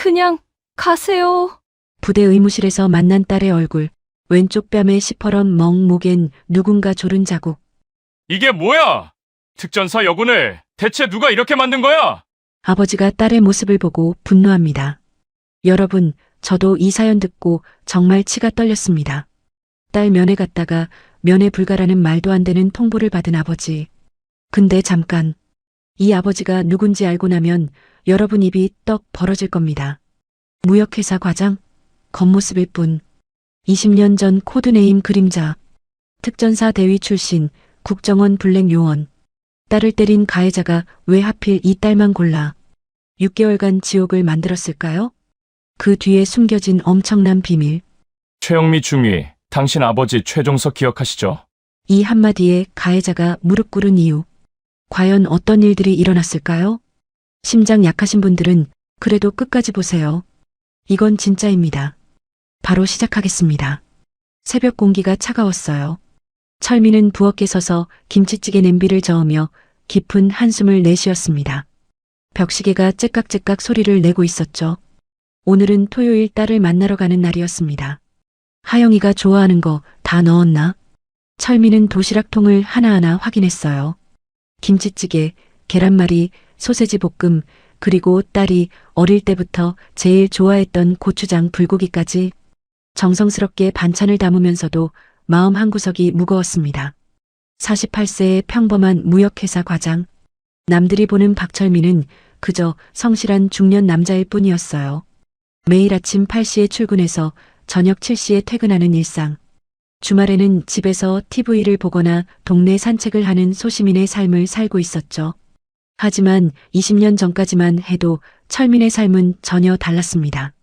그냥 가세요. 부대 의무실에서 만난 딸의 얼굴, 왼쪽 뺨에 시퍼런 멍 목엔 누군가 조른 자국. 이게 뭐야? 특전사 여군을 대체 누가 이렇게 만든 거야? 아버지가 딸의 모습을 보고 분노합니다. 여러분, 저도 이 사연 듣고 정말 치가 떨렸습니다. 딸 면회 갔다가 면회 불가라는 말도 안 되는 통보를 받은 아버지. 근데 잠깐, 이 아버지가 누군지 알고 나면 여러분 입이 떡 벌어질 겁니다. 무역회사 과장? 겉모습일 뿐. 20년 전 코드네임 그림자. 특전사 대위 출신, 국정원 블랙 요원. 딸을 때린 가해자가 왜 하필 이 딸만 골라 6개월간 지옥을 만들었을까요? 그 뒤에 숨겨진 엄청난 비밀. 최영미 중위, 당신 아버지 최종석 기억하시죠? 이 한마디에 가해자가 무릎 꿇은 이유. 과연 어떤 일들이 일어났을까요? 심장 약하신 분들은 그래도 끝까지 보세요. 이건 진짜입니다. 바로 시작하겠습니다. 새벽 공기가 차가웠어요. 철민은 부엌에 서서 김치찌개 냄비를 저으며 깊은 한숨을 내쉬었습니다. 벽시계가 째깍째깍 소리를 내고 있었죠. 오늘은 토요일 딸을 만나러 가는 날이었습니다. 하영이가 좋아하는 거 다 넣었나? 철민은 도시락통을 하나하나 확인했어요. 김치찌개, 계란말이, 소세지 볶음, 그리고 딸이 어릴 때부터 제일 좋아했던 고추장 불고기까지 정성스럽게 반찬을 담으면서도 마음 한구석이 무거웠습니다. 48세의 평범한 무역회사 과장. 남들이 보는 박철민은 그저 성실한 중년 남자일 뿐이었어요. 매일 아침 8시에 출근해서 저녁 7시에 퇴근하는 일상. 주말에는 집에서 TV를 보거나 동네 산책을 하는 소시민의 삶을 살고 있었죠. 하지만 20년 전까지만 해도 철민의 삶은 전혀 달랐습니다.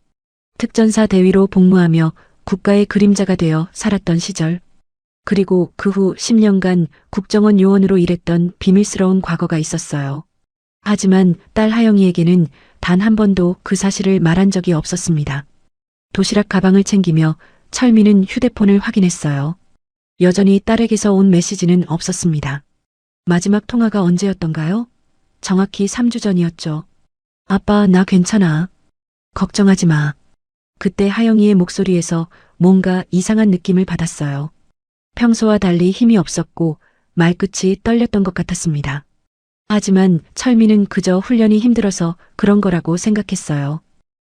특전사 대위로 복무하며 국가의 그림자가 되어 살았던 시절. 그리고 그 후 10년간 국정원 요원으로 일했던 비밀스러운 과거가 있었어요. 하지만 딸 하영이에게는 단 한 번도 그 사실을 말한 적이 없었습니다. 도시락 가방을 챙기며 철민은 휴대폰을 확인했어요. 여전히 딸에게서 온 메시지는 없었습니다. 마지막 통화가 언제였던가요? 정확히 3주 전이었죠. 아빠, 나 괜찮아. 걱정하지 마. 그때 하영이의 목소리에서 뭔가 이상한 느낌을 받았어요. 평소와 달리 힘이 없었고 말끝이 떨렸던 것 같았습니다. 하지만 철민은 그저 훈련이 힘들어서 그런 거라고 생각했어요.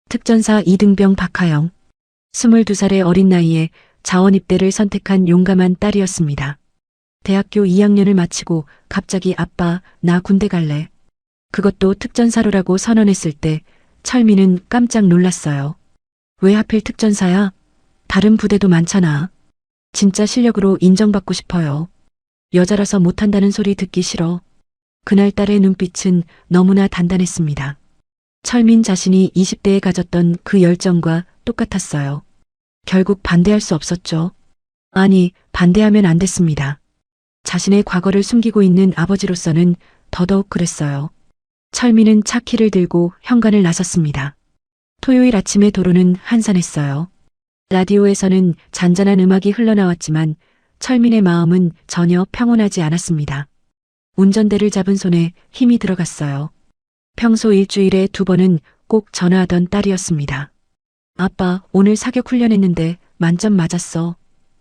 특전사 2등병 박하영. 22살의 어린 나이에 자원 입대를 선택한 용감한 딸이었습니다. 대학교 2학년을 마치고 갑자기 아빠, 나 군대 갈래. 그것도 특전사로라고 선언했을 때 철민은 깜짝 놀랐어요. 왜 하필 특전사야? 다른 부대도 많잖아. 진짜 실력으로 인정받고 싶어요. 여자라서 못한다는 소리 듣기 싫어. 그날 딸의 눈빛은 너무나 단단했습니다. 철민 자신이 20대에 가졌던 그 열정과 똑같았어요. 결국 반대할 수 없었죠. 아니, 반대하면 안 됐습니다. 자신의 과거를 숨기고 있는 아버지로서는 더더욱 그랬어요. 철민은 차 키를 들고 현관을 나섰습니다. 토요일 아침의 도로는 한산했어요. 라디오에서는 잔잔한 음악이 흘러나왔지만 철민의 마음은 전혀 평온하지 않았습니다. 운전대를 잡은 손에 힘이 들어갔어요. 평소 일주일에 2번은 꼭 전화하던 딸이었습니다. 아빠, 오늘 사격 훈련했는데 만점 맞았어.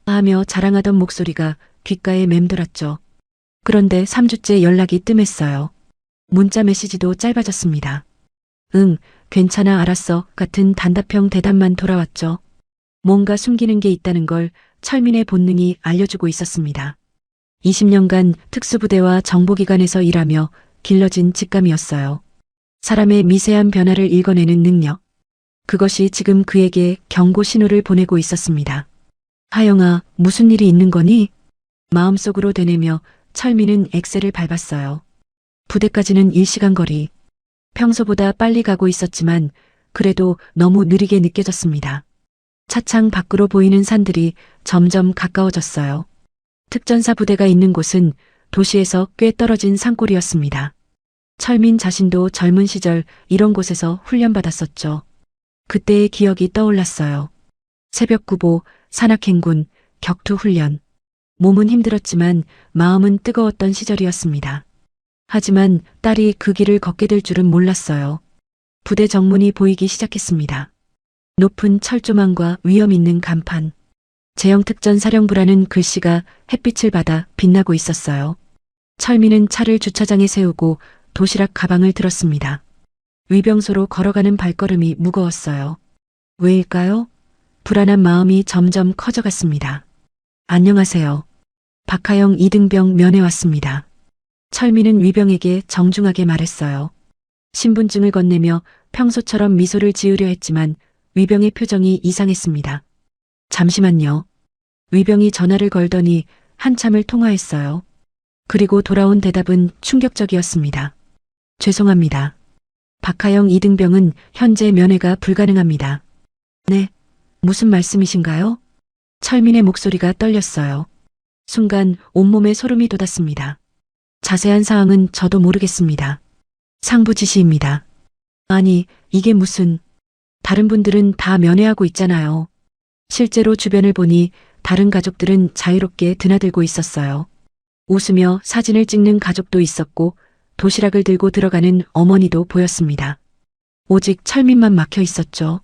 하며 자랑하던 목소리가 귓가에 맴돌았죠. 그런데 3주째 연락이 뜸했어요. 문자 메시지도 짧아졌습니다. 응, 괜찮아, 알았어 같은 단답형 대답만 돌아왔죠. 뭔가 숨기는 게 있다는 걸 철민의 본능이 알려주고 있었습니다. 20년간 특수부대와 정보기관에서 일하며 길러진 직감이었어요. 사람의 미세한 변화를 읽어내는 능력. 그것이 지금 그에게 경고 신호를 보내고 있었습니다. 하영아, 무슨 일이 있는 거니? 마음속으로 되뇌며 철민은 엑셀을 밟았어요. 부대까지는 1시간 거리. 평소보다 빨리 가고 있었지만 그래도 너무 느리게 느껴졌습니다. 차창 밖으로 보이는 산들이 점점 가까워졌어요. 특전사 부대가 있는 곳은 도시에서 꽤 떨어진 산골이었습니다. 철민 자신도 젊은 시절 이런 곳에서 훈련받았었죠. 그때의 기억이 떠올랐어요. 새벽 구보, 산악행군, 격투훈련. 몸은 힘들었지만 마음은 뜨거웠던 시절이었습니다. 하지만 딸이 그 길을 걷게 될 줄은 몰랐어요. 부대 정문이 보이기 시작했습니다. 높은 철조망과 위험 있는 간판. 제형특전사령부라는 글씨가 햇빛을 받아 빛나고 있었어요. 철민은 차를 주차장에 세우고 도시락 가방을 들었습니다. 위병소로 걸어가는 발걸음이 무거웠어요. 왜일까요? 불안한 마음이 점점 커져갔습니다. 안녕하세요. 박하영 이등병 면회 왔습니다. 철민은 위병에게 정중하게 말했어요. 신분증을 건네며 평소처럼 미소를 지으려 했지만 위병의 표정이 이상했습니다. 잠시만요. 위병이 전화를 걸더니 한참을 통화했어요. 그리고 돌아온 대답은 충격적이었습니다. 죄송합니다. 박하영 이등병은 현재 면회가 불가능합니다. 네, 무슨 말씀이신가요? 철민의 목소리가 떨렸어요. 순간 온몸에 소름이 돋았습니다. 자세한 사항은 저도 모르겠습니다. 상부 지시입니다. 아니, 이게 무슨... 다른 분들은 다 면회하고 있잖아요. 실제로 주변을 보니 다른 가족들은 자유롭게 드나들고 있었어요. 웃으며 사진을 찍는 가족도 있었고 도시락을 들고 들어가는 어머니도 보였습니다. 오직 철민만 막혀 있었죠.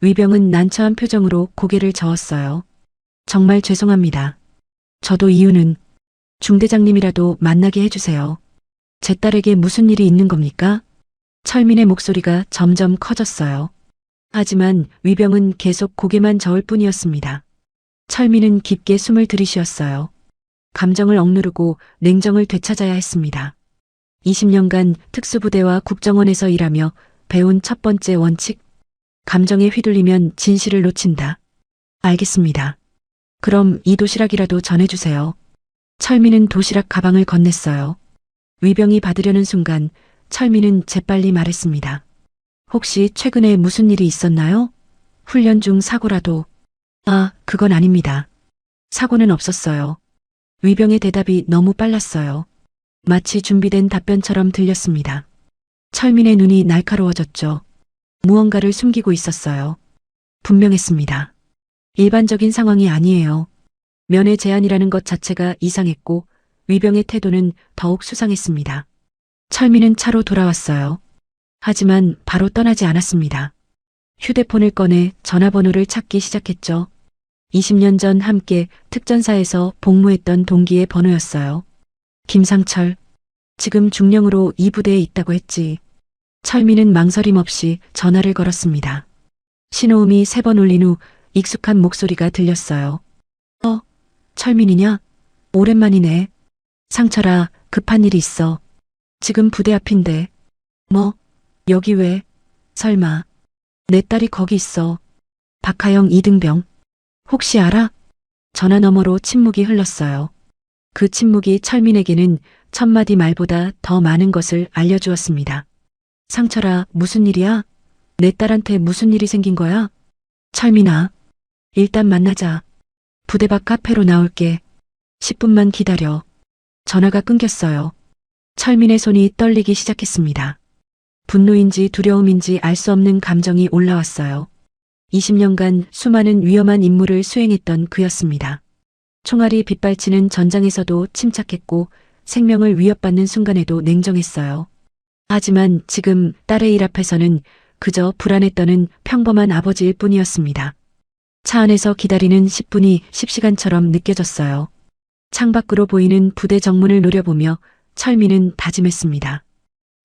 위병은 난처한 표정으로 고개를 저었어요. 정말 죄송합니다. 저도 이유는 중대장님이라도 만나게 해주세요. 제 딸에게 무슨 일이 있는 겁니까? 철민의 목소리가 점점 커졌어요. 하지만 위병은 계속 고개만 저을 뿐이었습니다. 철민은 깊게 숨을 들이쉬었어요. 감정을 억누르고 냉정을 되찾아야 했습니다. 20년간 특수부대와 국정원에서 일하며 배운 첫 번째 원칙. 감정에 휘둘리면 진실을 놓친다. 알겠습니다. 그럼 이 도시락이라도 전해주세요. 철민은 도시락 가방을 건넸어요. 위병이 받으려는 순간 철민은 재빨리 말했습니다. 혹시 최근에 무슨 일이 있었나요? 훈련 중 사고라도. 아, 그건 아닙니다. 사고는 없었어요. 위병의 대답이 너무 빨랐어요. 마치 준비된 답변처럼 들렸습니다. 철민의 눈이 날카로워졌죠. 무언가를 숨기고 있었어요. 분명했습니다. 일반적인 상황이 아니에요. 면회 제안이라는 것 자체가 이상했고 위병의 태도는 더욱 수상했습니다. 철민은 차로 돌아왔어요. 하지만 바로 떠나지 않았습니다. 휴대폰을 꺼내 전화번호를 찾기 시작했죠. 20년 전 함께 특전사에서 복무했던 동기의 번호였어요. 김상철, 지금 중령으로 이 부대에 있다고 했지. 철민은 망설임 없이 전화를 걸었습니다. 신호음이 3번 울린 후 익숙한 목소리가 들렸어요. 철민이냐? 오랜만이네. 상철아, 급한 일이 있어. 지금 부대 앞인데. 뭐? 여기 왜? 설마. 내 딸이 거기 있어. 박하영 이등병. 혹시 알아? 전화 너머로 침묵이 흘렀어요. 그 침묵이 철민에게는 첫마디 말보다 더 많은 것을 알려주었습니다. 상철아, 무슨 일이야? 내 딸한테 무슨 일이 생긴 거야? 철민아, 일단 만나자. 부대 밖 카페로 나올게. 10분만 기다려. 전화가 끊겼어요. 철민의 손이 떨리기 시작했습니다. 분노인지 두려움인지 알 수 없는 감정이 올라왔어요. 20년간 수많은 위험한 임무를 수행했던 그였습니다. 총알이 빗발치는 전장에서도 침착했고 생명을 위협받는 순간에도 냉정했어요. 하지만 지금 딸의 일 앞에서는 그저 불안에 떠는 평범한 아버지일 뿐이었습니다. 차 안에서 기다리는 10분이 10시간처럼 느껴졌어요. 창밖으로 보이는 부대 정문을 노려보며 철민은 다짐했습니다.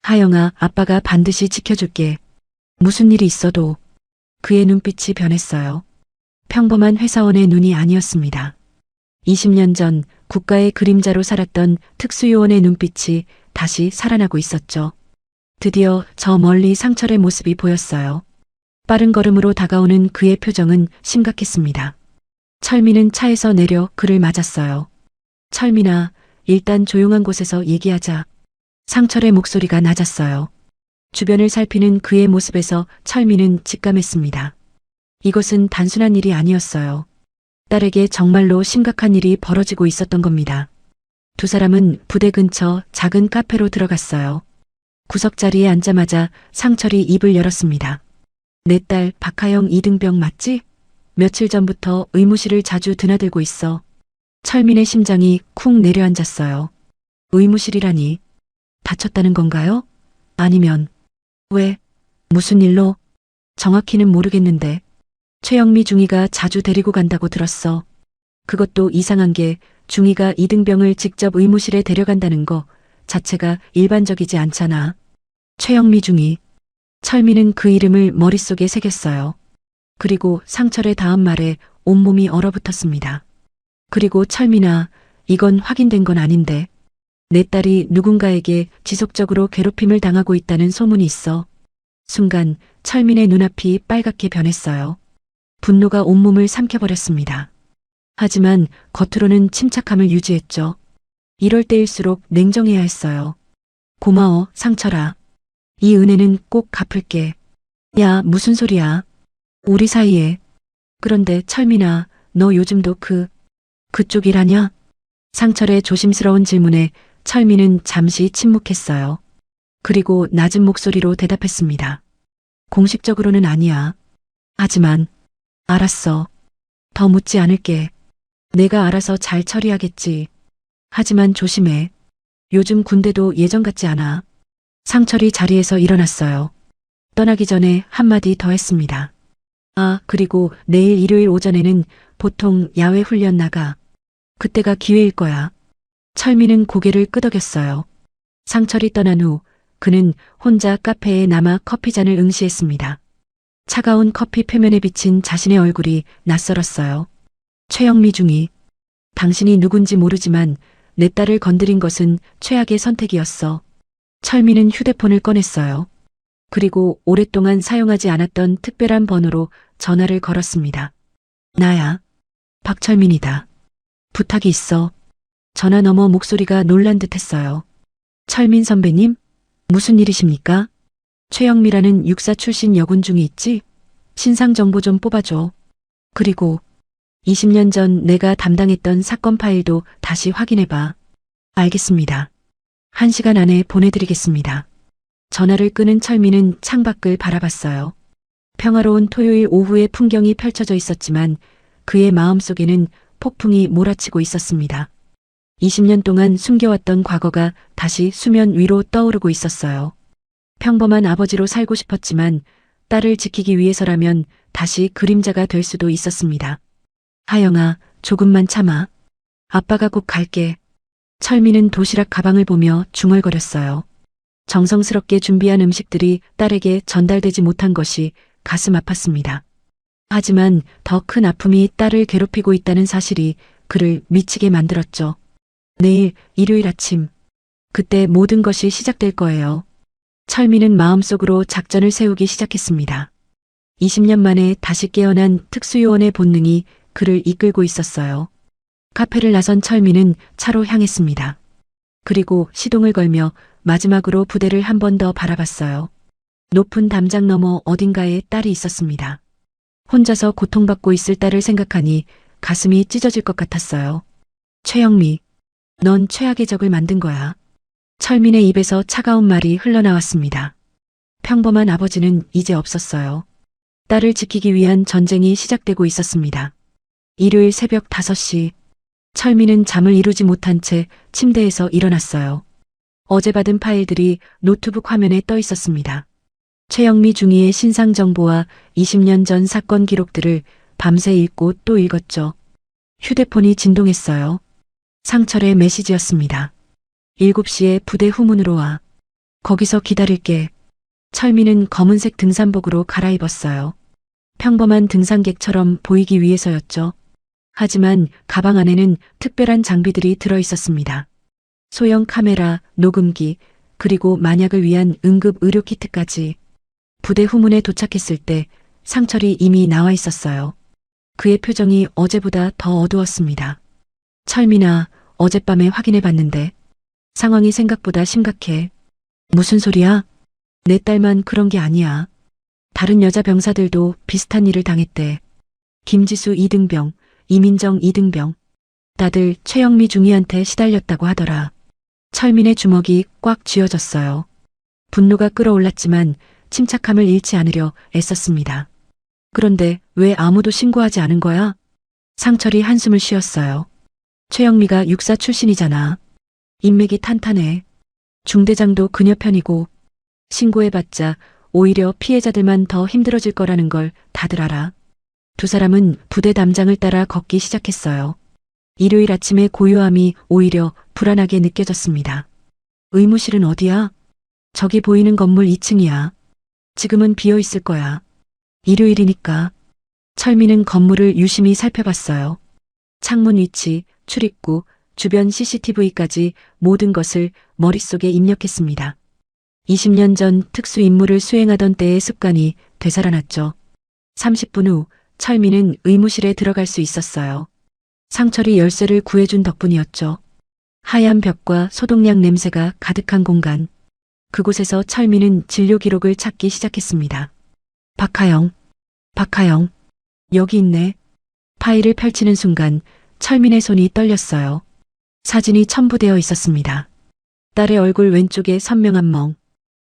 하영아, 아빠가 반드시 지켜줄게. 무슨 일이 있어도. 그의 눈빛이 변했어요. 평범한 회사원의 눈이 아니었습니다. 20년 전 국가의 그림자로 살았던 특수요원의 눈빛이 다시 살아나고 있었죠. 드디어 저 멀리 상철의 모습이 보였어요. 빠른 걸음으로 다가오는 그의 표정은 심각했습니다. 철민은 차에서 내려 그를 맞았어요. 철민아, 일단 조용한 곳에서 얘기하자. 상철의 목소리가 낮았어요. 주변을 살피는 그의 모습에서 철민은 직감했습니다. 이것은 단순한 일이 아니었어요. 딸에게 정말로 심각한 일이 벌어지고 있었던 겁니다. 두 사람은 부대 근처 작은 카페로 들어갔어요. 구석자리에 앉자마자 상철이 입을 열었습니다. 내 딸 박하영 이등병 맞지? 며칠 전부터 의무실을 자주 드나들고 있어. 철민의 심장이 쿵 내려앉았어요. 의무실이라니. 다쳤다는 건가요? 아니면 왜? 무슨 일로? 정확히는 모르겠는데 최영미 중이가 자주 데리고 간다고 들었어. 그것도 이상한 게 중이가 이등병을 직접 의무실에 데려간다는 거 자체가 일반적이지 않잖아. 최영미 중이. 철민은 그 이름을 머릿속에 새겼어요. 그리고 상철의 다음 말에 온몸이 얼어붙었습니다. 그리고 철민아, 이건 확인된 건 아닌데 내 딸이 누군가에게 지속적으로 괴롭힘을 당하고 있다는 소문이 있어. 순간 철민의 눈앞이 빨갛게 변했어요. 분노가 온몸을 삼켜버렸습니다. 하지만 겉으로는 침착함을 유지했죠. 이럴 때일수록 냉정해야 했어요. 고마워, 상철아. 이 은혜는 꼭 갚을게. 야, 무슨 소리야. 우리 사이에. 그런데 철민아, 너 요즘도 그쪽 일하냐? 상철의 조심스러운 질문에 철민은 잠시 침묵했어요. 그리고 낮은 목소리로 대답했습니다. 공식적으로는 아니야. 하지만, 알았어. 더 묻지 않을게. 내가 알아서 잘 처리하겠지. 하지만 조심해. 요즘 군대도 예전 같지 않아. 상철이 자리에서 일어났어요. 떠나기 전에 한마디 더 했습니다. 아, 그리고 내일 일요일 오전에는 보통 야외 훈련 나가. 그때가 기회일 거야. 철민은 고개를 끄덕였어요. 상철이 떠난 후 그는 혼자 카페에 남아 커피잔을 응시했습니다. 차가운 커피 표면에 비친 자신의 얼굴이 낯설었어요. 최영미 중이. 당신이 누군지 모르지만 내 딸을 건드린 것은 최악의 선택이었어. 철민은 휴대폰을 꺼냈어요. 그리고 오랫동안 사용하지 않았던 특별한 번호로 전화를 걸었습니다. 나야. 박철민이다. 부탁이 있어. 전화 너머 목소리가 놀란 듯 했어요. 철민 선배님? 무슨 일이십니까? 최영미라는 육사 출신 여군 중이 있지? 신상 정보 좀 뽑아줘. 그리고 20년 전 내가 담당했던 사건 파일도 다시 확인해봐. 알겠습니다. 1시간 안에 보내드리겠습니다. 전화를 끄는 철민은 창밖을 바라봤어요. 평화로운 토요일 오후의 풍경이 펼쳐져 있었지만 그의 마음속에는 폭풍이 몰아치고 있었습니다. 20년 동안 숨겨왔던 과거가 다시 수면 위로 떠오르고 있었어요. 평범한 아버지로 살고 싶었지만 딸을 지키기 위해서라면 다시 그림자가 될 수도 있었습니다. 하영아, 조금만 참아. 아빠가 꼭 갈게. 철민은 도시락 가방을 보며 중얼거렸어요. 정성스럽게 준비한 음식들이 딸에게 전달되지 못한 것이 가슴 아팠습니다. 하지만 더 큰 아픔이 딸을 괴롭히고 있다는 사실이 그를 미치게 만들었죠. 내일 일요일 아침. 그때 모든 것이 시작될 거예요. 철민은 마음속으로 작전을 세우기 시작했습니다. 20년 만에 다시 깨어난 특수요원의 본능이 그를 이끌고 있었어요. 카페를 나선 철민은 차로 향했습니다. 그리고 시동을 걸며 마지막으로 부대를 한 번 더 바라봤어요. 높은 담장 너머 어딘가에 딸이 있었습니다. 혼자서 고통받고 있을 딸을 생각하니 가슴이 찢어질 것 같았어요. 최영미, 넌 최악의 적을 만든 거야. 철민의 입에서 차가운 말이 흘러나왔습니다. 평범한 아버지는 이제 없었어요. 딸을 지키기 위한 전쟁이 시작되고 있었습니다. 일요일 새벽 5시, 철민은 잠을 이루지 못한 채 침대에서 일어났어요. 어제 받은 파일들이 노트북 화면에 떠 있었습니다. 최영미 중위의 신상 정보와 20년 전 사건 기록들을 밤새 읽고 또 읽었죠. 휴대폰이 진동했어요. 상철의 메시지였습니다. 7시에 부대 후문으로 와. 거기서 기다릴게. 철민은 검은색 등산복으로 갈아입었어요. 평범한 등산객처럼 보이기 위해서였죠. 하지만 가방 안에는 특별한 장비들이 들어 있었습니다. 소형 카메라, 녹음기, 그리고 만약을 위한 응급 의료 키트까지. 부대 후문에 도착했을 때 상철이 이미 나와 있었어요. 그의 표정이 어제보다 더 어두웠습니다. 철민아, 어젯밤에 확인해 봤는데 상황이 생각보다 심각해. 무슨 소리야? 내 딸만 그런 게 아니야. 다른 여자 병사들도 비슷한 일을 당했대. 김지수 2등병, 이민정 2등병. 다들 최영미 중위한테 시달렸다고 하더라. 철민의 주먹이 꽉 쥐어졌어요. 분노가 끌어올랐지만 침착함을 잃지 않으려 애썼습니다. 그런데 왜 아무도 신고하지 않은 거야? 상철이 한숨을 쉬었어요. 최영미가 육사 출신이잖아. 인맥이 탄탄해. 중대장도 그녀 편이고 신고해봤자 오히려 피해자들만 더 힘들어질 거라는 걸 다들 알아. 두 사람은 부대 담장을 따라 걷기 시작했어요. 일요일 아침의 고요함이 오히려 불안하게 느껴졌습니다. 의무실은 어디야? 저기 보이는 건물 2층이야. 지금은 비어 있을 거야. 일요일이니까. 철민은 건물을 유심히 살펴봤어요. 창문 위치, 출입구, 주변 CCTV까지 모든 것을 머릿속에 입력했습니다. 20년 전 특수 임무를 수행하던 때의 습관이 되살아났죠. 30분 후 철민은 의무실에 들어갈 수 있었어요. 상철이 열쇠를 구해준 덕분이었죠. 하얀 벽과 소독약 냄새가 가득한 공간. 그곳에서 철민은 진료 기록을 찾기 시작했습니다. 박하영, 박하영, 여기 있네. 파일을 펼치는 순간 철민의 손이 떨렸어요. 사진이 첨부되어 있었습니다. 딸의 얼굴 왼쪽에 선명한 멍,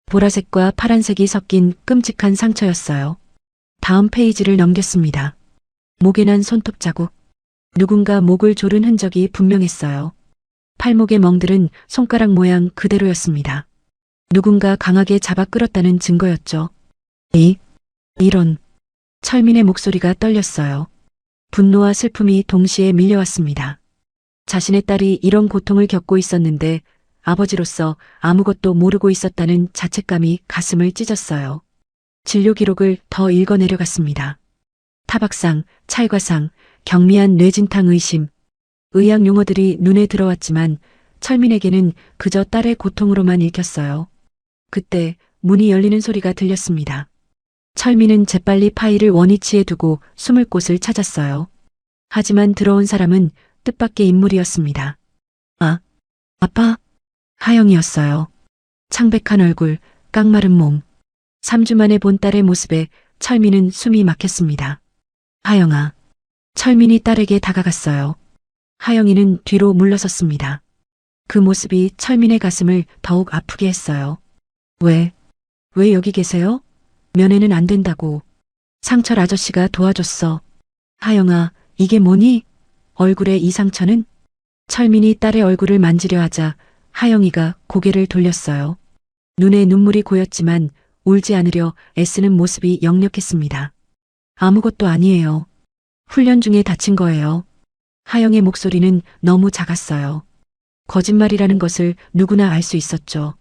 보라색과 파란색이 섞인 끔찍한 상처였어요. 다음 페이지를 넘겼습니다. 목에 난 손톱 자국. 누군가 목을 조른 흔적이 분명했어요. 팔목의 멍들은 손가락 모양 그대로였습니다. 누군가 강하게 잡아 끌었다는 증거였죠. 이런. 철민의 목소리가 떨렸어요. 분노와 슬픔이 동시에 밀려왔습니다. 자신의 딸이 이런 고통을 겪고 있었는데 아버지로서 아무것도 모르고 있었다는 자책감이 가슴을 찢었어요. 진료 기록을 더 읽어내려갔습니다. 타박상, 찰과상, 경미한 뇌진탕 의심. 의학 용어들이 눈에 들어왔지만 철민에게는 그저 딸의 고통으로만 읽혔어요. 그때 문이 열리는 소리가 들렸습니다. 철민은 재빨리 파일을 원위치에 두고 숨을 곳을 찾았어요. 하지만 들어온 사람은 뜻밖의 인물이었습니다. 아빠? 하영이었어요. 창백한 얼굴, 깡마른 몸. 3주 만에 본 딸의 모습에 철민은 숨이 막혔습니다. 하영아. 철민이 딸에게 다가갔어요. 하영이는 뒤로 물러섰습니다. 그 모습이 철민의 가슴을 더욱 아프게 했어요. 왜 여기 계세요? 면회는 안 된다고. 상철 아저씨가 도와줬어. 하영아, 이게 뭐니? 얼굴에 이 상처는? 철민이 딸의 얼굴을 만지려 하자 하영이가 고개를 돌렸어요. 눈에 눈물이 고였지만 울지 않으려 애쓰는 모습이 역력했습니다. 아무것도 아니에요. 훈련 중에 다친 거예요. 하영의 목소리는 너무 작았어요. 거짓말이라는 것을 누구나 알 수 있었죠.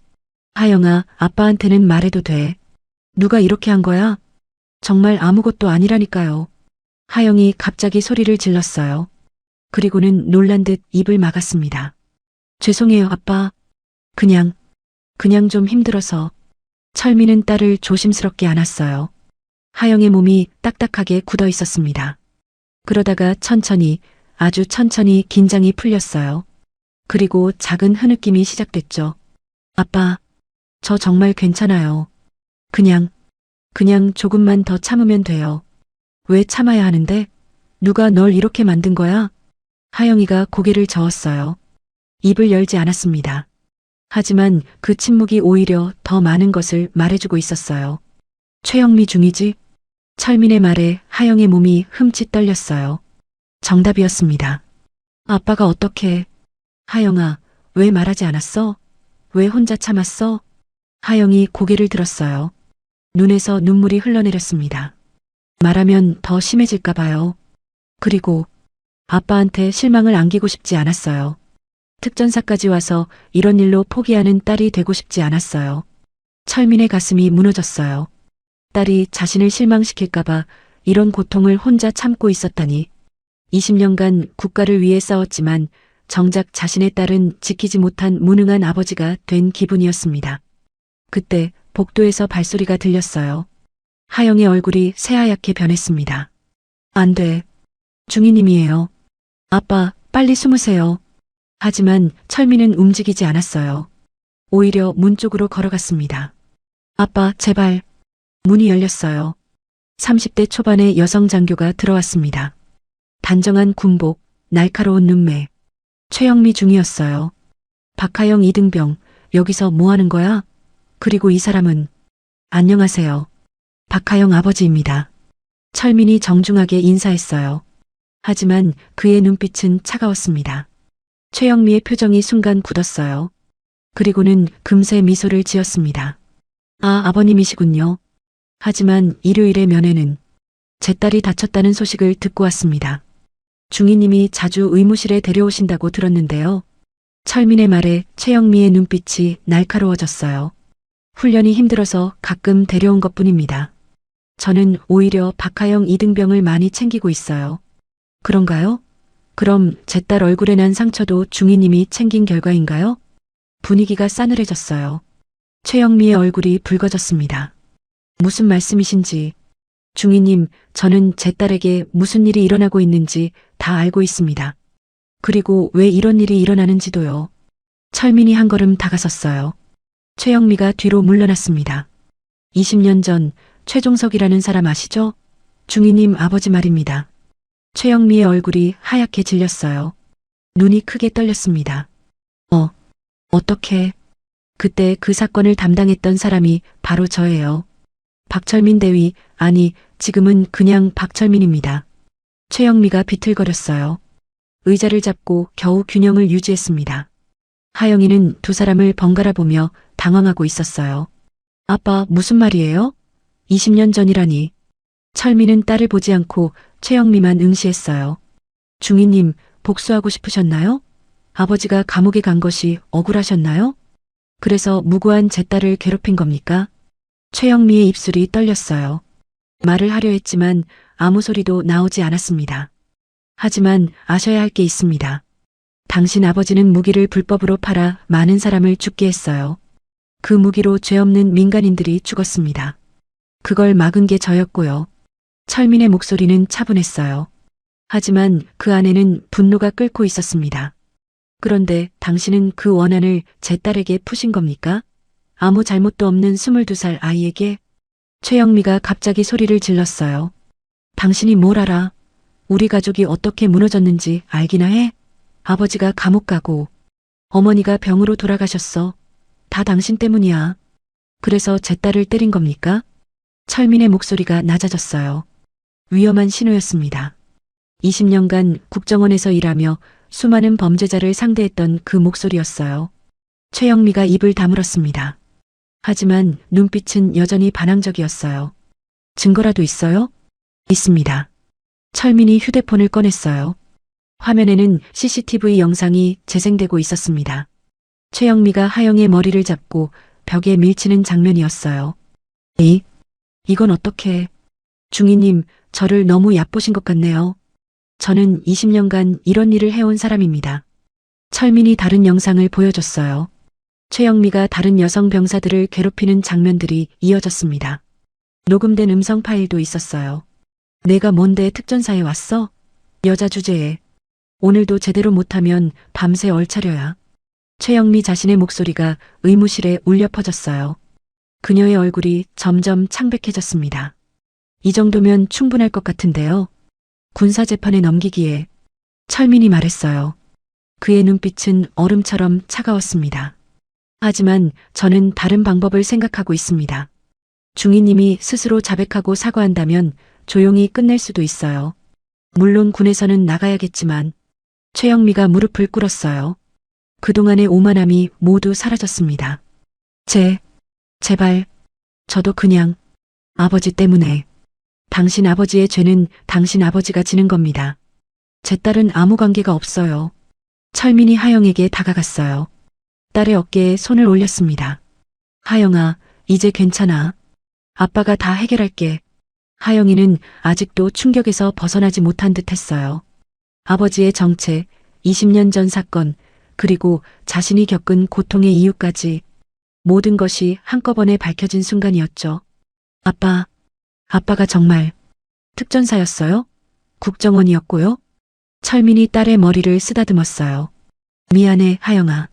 하영아, 아빠한테는 말해도 돼. 누가 이렇게 한 거야? 정말 아무것도 아니라니까요. 하영이 갑자기 소리를 질렀어요. 그리고는 놀란 듯 입을 막았습니다. 죄송해요, 아빠. 그냥 좀 힘들어서. 철민은 딸을 조심스럽게 안았어요. 하영의 몸이 딱딱하게 굳어 있었습니다. 그러다가 천천히, 아주 천천히 긴장이 풀렸어요. 그리고 작은 흐느낌이 시작됐죠. 아빠, 저 정말 괜찮아요. 그냥 조금만 더 참으면 돼요. 왜 참아야 하는데? 누가 널 이렇게 만든 거야? 하영이가 고개를 저었어요. 입을 열지 않았습니다. 하지만 그 침묵이 오히려 더 많은 것을 말해주고 있었어요. 최영미 중이지? 철민의 말에 하영의 몸이 흠칫 떨렸어요. 정답이었습니다. 아빠가 어떻게? 하영아, 왜 말하지 않았어? 왜 혼자 참았어? 하영이 고개를 들었어요. 눈에서 눈물이 흘러내렸습니다. 말하면 더 심해질까 봐요. 그리고 아빠한테 실망을 안기고 싶지 않았어요. 특전사까지 와서 이런 일로 포기하는 딸이 되고 싶지 않았어요. 철민의 가슴이 무너졌어요. 딸이 자신을 실망시킬까봐 이런 고통을 혼자 참고 있었다니. 20년간 국가를 위해 싸웠지만 정작 자신의 딸은 지키지 못한 무능한 아버지가 된 기분이었습니다. 그때 복도에서 발소리가 들렸어요. 하영의 얼굴이 새하얗게 변했습니다. 안 돼. 중이님이에요. 아빠, 빨리 숨으세요. 하지만 철민은 움직이지 않았어요. 오히려 문 쪽으로 걸어갔습니다. 아빠, 제발. 문이 열렸어요. 30대 초반의 여성 장교가 들어왔습니다. 단정한 군복, 날카로운 눈매. 최영미 중이었어요. 박하영 이등병, 여기서 뭐 하는 거야? 그리고 이 사람은? 안녕하세요. 박하영 아버지입니다. 철민이 정중하게 인사했어요. 하지만 그의 눈빛은 차가웠습니다. 최영미의 표정이 순간 굳었어요. 그리고는 금세 미소를 지었습니다. 아, 아버님이시군요. 하지만 일요일의 면회는 제 딸이 다쳤다는 소식을 듣고 왔습니다. 중위님이 자주 의무실에 데려오신다고 들었는데요. 철민의 말에 최영미의 눈빛이 날카로워졌어요. 훈련이 힘들어서 가끔 데려온 것뿐입니다. 저는 오히려 박하영 이등병을 많이 챙기고 있어요. 그런가요? 그럼 제 딸 얼굴에 난 상처도 중위님이 챙긴 결과인가요? 분위기가 싸늘해졌어요. 최영미의 얼굴이 붉어졌습니다. 무슨 말씀이신지. 중위님, 저는 제 딸에게 무슨 일이 일어나고 있는지 다 알고 있습니다. 그리고 왜 이런 일이 일어나는지도요. 철민이 한 걸음 다가섰어요. 최영미가 뒤로 물러났습니다. 20년 전 최종석이라는 사람 아시죠? 중위님 아버지 말입니다. 최영미의 얼굴이 하얗게 질렸어요. 눈이 크게 떨렸습니다. 어떻게? 그때 그 사건을 담당했던 사람이 바로 저예요. 박철민 대위, 아니, 지금은 그냥 박철민입니다. 최영미가 비틀거렸어요. 의자를 잡고 겨우 균형을 유지했습니다. 하영이는 두 사람을 번갈아 보며 당황하고 있었어요. 아빠, 무슨 말이에요? 20년 전이라니. 철민은 딸을 보지 않고 최영미만 응시했어요. 중위님, 복수하고 싶으셨나요? 아버지가 감옥에 간 것이 억울하셨나요? 그래서 무고한 제 딸을 괴롭힌 겁니까? 최영미의 입술이 떨렸어요. 말을 하려 했지만 아무 소리도 나오지 않았습니다. 하지만 아셔야 할 게 있습니다. 당신 아버지는 무기를 불법으로 팔아 많은 사람을 죽게 했어요. 그 무기로 죄 없는 민간인들이 죽었습니다. 그걸 막은 게 저였고요. 철민의 목소리는 차분했어요. 하지만 그 안에는 분노가 끓고 있었습니다. 그런데 당신은 그 원한을 제 딸에게 푸신 겁니까? 아무 잘못도 없는 22살 아이에게? 최영미가 갑자기 소리를 질렀어요. 당신이 뭘 알아? 우리 가족이 어떻게 무너졌는지 알기나 해? 아버지가 감옥 가고 어머니가 병으로 돌아가셨어. 다 당신 때문이야. 그래서 제 딸을 때린 겁니까? 철민의 목소리가 낮아졌어요. 위험한 신호였습니다. 20년간 국정원에서 일하며 수많은 범죄자를 상대했던 그 목소리였어요. 최영미가 입을 다물었습니다. 하지만 눈빛은 여전히 반항적이었어요. 증거라도 있어요? 있습니다. 철민이 휴대폰을 꺼냈어요. 화면에는 CCTV 영상이 재생되고 있었습니다. 최영미가 하영의 머리를 잡고 벽에 밀치는 장면이었어요. 이건 어떻게? 중위님, 저를 너무 얕보신 것 같네요. 저는 20년간 이런 일을 해온 사람입니다. 철민이 다른 영상을 보여줬어요. 최영미가 다른 여성 병사들을 괴롭히는 장면들이 이어졌습니다. 녹음된 음성 파일도 있었어요. 내가 뭔데 특전사에 왔어? 여자 주제에. 오늘도 제대로 못하면 밤새 얼차려야. 최영미 자신의 목소리가 의무실에 울려 퍼졌어요. 그녀의 얼굴이 점점 창백해졌습니다. 이 정도면 충분할 것 같은데요. 군사재판에 넘기기에. 철민이 말했어요. 그의 눈빛은 얼음처럼 차가웠습니다. 하지만 저는 다른 방법을 생각하고 있습니다. 중위님이 스스로 자백하고 사과한다면 조용히 끝낼 수도 있어요. 물론 군에서는 나가야겠지만. 최영미가 무릎을 꿇었어요. 그동안의 오만함이 모두 사라졌습니다. 제발, 저도 그냥 아버지 때문에. 당신 아버지의 죄는 당신 아버지가 지는 겁니다. 제 딸은 아무 관계가 없어요. 철민이 하영에게 다가갔어요. 딸의 어깨에 손을 올렸습니다. 하영아, 이제 괜찮아. 아빠가 다 해결할게. 하영이는 아직도 충격에서 벗어나지 못한 듯 했어요. 아버지의 정체, 20년 전 사건, 그리고 자신이 겪은 고통의 이유까지 모든 것이 한꺼번에 밝혀진 순간이었죠. 아빠가 정말 특전사였어요? 국정원이었고요? 철민이 딸의 머리를 쓰다듬었어요. 미안해, 하영아.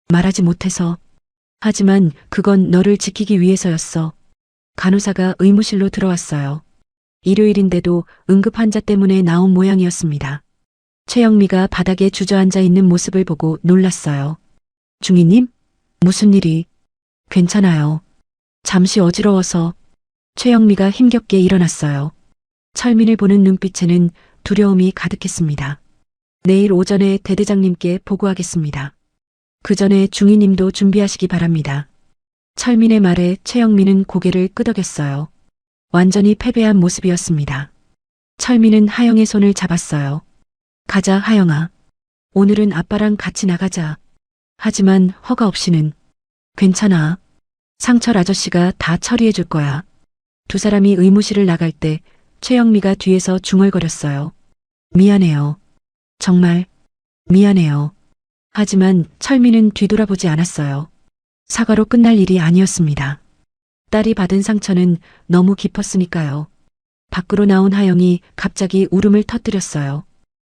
말하지 못해서. 하지만 그건 너를 지키기 위해서였어. 간호사가 의무실로 들어왔어요. 일요일인데도 응급 환자 때문에 나온 모양이었습니다. 최영미가 바닥에 주저앉아 있는 모습을 보고 놀랐어요. 중위님? 무슨 일이? 괜찮아요. 잠시 어지러워서. 최영미가 힘겹게 일어났어요. 철민을 보는 눈빛에는 두려움이 가득했습니다. 내일 오전에 대대장님께 보고하겠습니다. 그 전에 중위님도 준비하시기 바랍니다. 철민의 말에 최영미는 고개를 끄덕였어요. 완전히 패배한 모습이었습니다. 철민은 하영의 손을 잡았어요. 가자, 하영아. 오늘은 아빠랑 같이 나가자. 하지만 허가 없이는. 괜찮아. 상철 아저씨가 다 처리해 줄 거야. 두 사람이 의무실을 나갈 때 최영미가 뒤에서 중얼거렸어요. 미안해요. 정말 미안해요. 하지만 철민은 뒤돌아보지 않았어요. 사과로 끝날 일이 아니었습니다. 딸이 받은 상처는 너무 깊었으니까요. 밖으로 나온 하영이 갑자기 울음을 터뜨렸어요.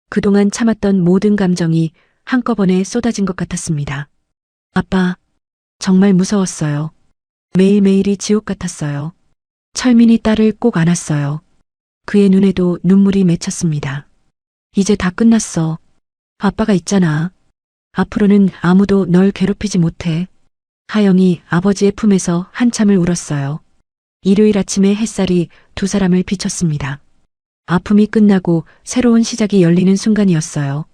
그동안 참았던 모든 감정이 한꺼번에 쏟아진 것 같았습니다. 아빠, 정말 무서웠어요. 매일매일이 지옥 같았어요. 철민이 딸을 꼭 안았어요. 그의 눈에도 눈물이 맺혔습니다. 이제 다 끝났어. 아빠가 있잖아. 앞으로는 아무도 널 괴롭히지 못해. 하영이 아버지의 품에서 한참을 울었어요. 일요일 아침에 햇살이 두 사람을 비췄습니다. 아픔이 끝나고 새로운 시작이 열리는 순간이었어요.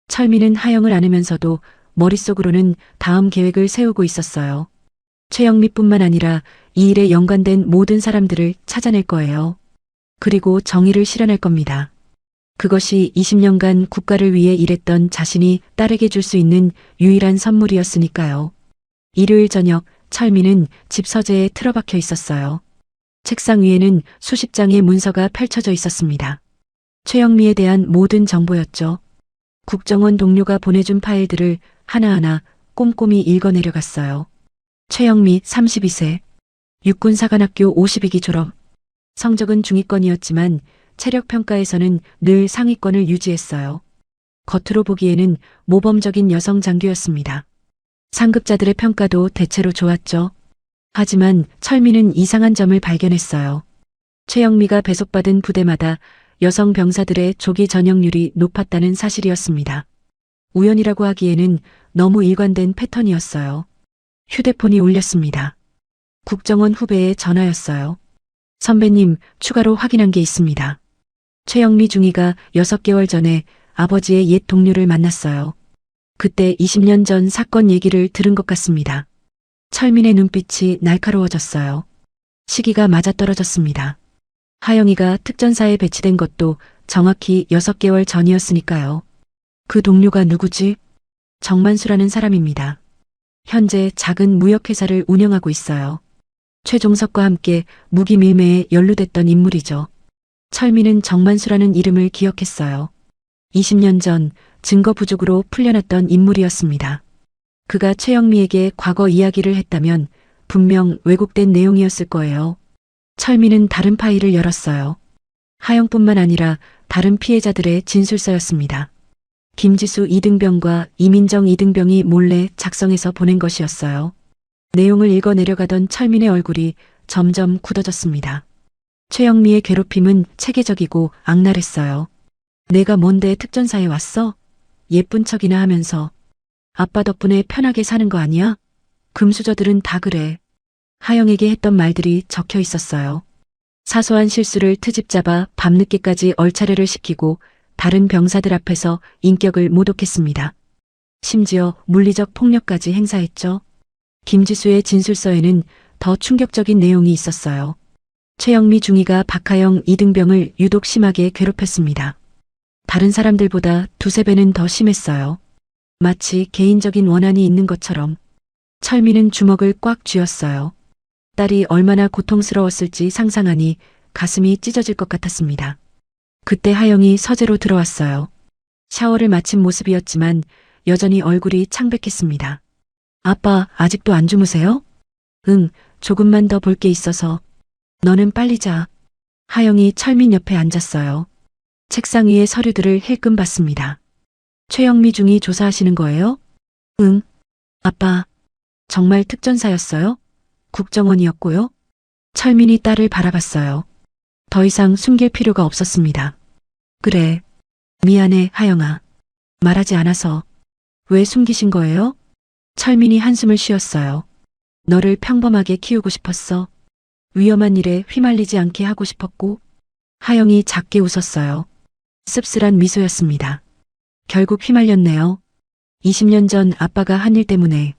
철민은 하영을 안으면서도 머릿속으로는 다음 계획을 세우고 있었어요. 최영미뿐만 아니라 이 일에 연관된 모든 사람들을 찾아낼 거예요. 그리고 정의를 실현할 겁니다. 그것이 20년간 국가를 위해 일했던 자신이 딸에게 줄 수 있는 유일한 선물이었으니까요. 일요일 저녁 철민은 집 서재에 틀어박혀 있었어요. 책상 위에는 수십 장의 문서가 펼쳐져 있었습니다. 최영미에 대한 모든 정보였죠. 국정원 동료가 보내준 파일들을 하나하나 꼼꼼히 읽어내려갔어요. 최영미 32세, 육군사관학교 52기 졸업, 성적은 중위권이었지만 체력평가에서는 늘 상위권을 유지했어요. 겉으로 보기에는 모범적인 여성 장교였습니다. 상급자들의 평가도 대체로 좋았죠. 하지만 철민은 이상한 점을 발견했어요. 최영미가 배속받은 부대마다 여성 병사들의 조기 전역률이 높았다는 사실이었습니다. 우연이라고 하기에는 너무 일관된 패턴이었어요. 휴대폰이 울렸습니다. 국정원 후배의 전화였어요. 선배님, 추가로 확인한 게 있습니다. 최영미 중위가 6개월 전에 아버지의 옛 동료를 만났어요. 그때 20년 전 사건 얘기를 들은 것 같습니다. 철민의 눈빛이 날카로워졌어요. 시기가 맞아떨어졌습니다. 하영이가 특전사에 배치된 것도 정확히 6개월 전이었으니까요. 그 동료가 누구지? 정만수라는 사람입니다. 현재 작은 무역회사를 운영하고 있어요. 최종석과 함께 무기 밀매에 연루됐던 인물이죠. 철민은 정만수라는 이름을 기억했어요. 20년 전 증거 부족으로 풀려났던 인물이었습니다. 그가 최영미에게 과거 이야기를 했다면 분명 왜곡된 내용이었을 거예요. 철민은 다른 파일을 열었어요. 하영뿐만 아니라 다른 피해자들의 진술서였습니다. 김지수 이등병과 이민정 이등병이 몰래 작성해서 보낸 것이었어요. 내용을 읽어 내려가던 철민의 얼굴이 점점 굳어졌습니다. 최영미의 괴롭힘은 체계적이고 악랄했어요. 내가 뭔데 특전사에 왔어? 예쁜 척이나 하면서. 아빠 덕분에 편하게 사는 거 아니야? 금수저들은 다 그래. 하영에게 했던 말들이 적혀 있었어요. 사소한 실수를 트집 잡아 밤늦게까지 얼차례를 시키고 다른 병사들 앞에서 인격을 모독했습니다. 심지어 물리적 폭력까지 행사했죠. 김지수의 진술서에는 더 충격적인 내용이 있었어요. 최영미 중위가 박하영 이등병을 유독 심하게 괴롭혔습니다. 다른 사람들보다 두세 배는 더 심했어요. 마치 개인적인 원한이 있는 것처럼. 철민은 주먹을 꽉 쥐었어요. 딸이 얼마나 고통스러웠을지 상상하니 가슴이 찢어질 것 같았습니다. 그때 하영이 서재로 들어왔어요. 샤워를 마친 모습이었지만 여전히 얼굴이 창백했습니다. 아빠, 아직도 안 주무세요? 응, 조금만 더 볼 게 있어서. 너는 빨리 자. 하영이 철민 옆에 앉았어요. 책상 위에 서류들을 힐끔 봤습니다. 최영미 중위 조사하시는 거예요? 응. 아빠, 정말 특전사였어요? 국정원이었고요? 철민이 딸을 바라봤어요. 더 이상 숨길 필요가 없었습니다. 그래. 미안해, 하영아. 말하지 않아서. 왜 숨기신 거예요? 철민이 한숨을 쉬었어요. 너를 평범하게 키우고 싶었어. 위험한 일에 휘말리지 않게 하고 싶었고. 하영이 작게 웃었어요. 씁쓸한 미소였습니다. 결국 휘말렸네요. 20년 전 아빠가 한 일 때문에.